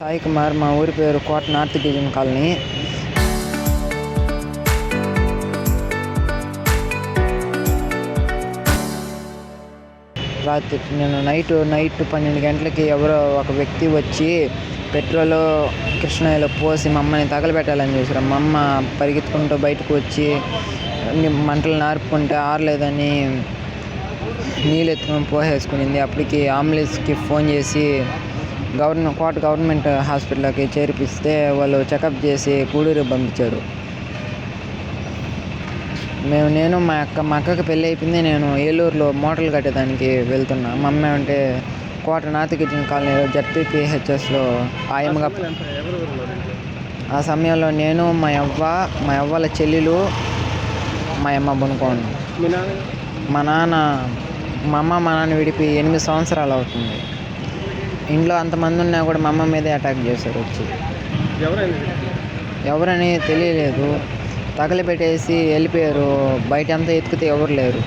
సాయి కుమార్. మా ఊరి పేరు కోట నార్త్ డివిజన్ కాలనీ. రాత్రి నేను నైట్ 12 గంటలకి ఎవరో ఒక వ్యక్తి వచ్చి పెట్రోల్ కృష్ణాయిలో పోసి మా అమ్మని తగలబెట్టాలని చూసారు. మా అమ్మ పరిగెత్తుకుంటూ బయటకు వచ్చి మంటలు నార్పుకుంటే ఆరలేదని నీళ్ళు ఎత్తుకొని పోసేసుకునింది. అప్పటికి అంబులెన్స్కి ఫోన్ చేసి కోట గవర్నమెంట్ హాస్పిటల్కి చేర్పిస్తే వాళ్ళు చెకప్ చేసి గూడూరు పంపించారు. నేను మా అక్కకి పెళ్ళి అయిపోయింది. నేను ఏలూరులో మోటార్లు కట్టేదానికి వెళ్తున్నా. మా అమ్మ అంటే కోట నార్త్ డివిజన్ కాలనీలో జడ్పీపీహెచ్ఎస్లో ఆయమ్మగా. ఆ సమయంలో నేను మా అవ్వల చెల్లెలు మా అమ్మ పనుకోండి. మా నాన్న విడిపి 8 సంవత్సరాలు అవుతుంది. ఇంట్లో అంతమంది ఉన్నా కూడా మా అమ్మ మీదే అటాక్ చేశారు వచ్చి. ఎవరని తెలియలేదు. తగలబెట్టేసి వెళ్ళిపోయారు. బయట అంతా ఎతికితే ఎవరు లేరు.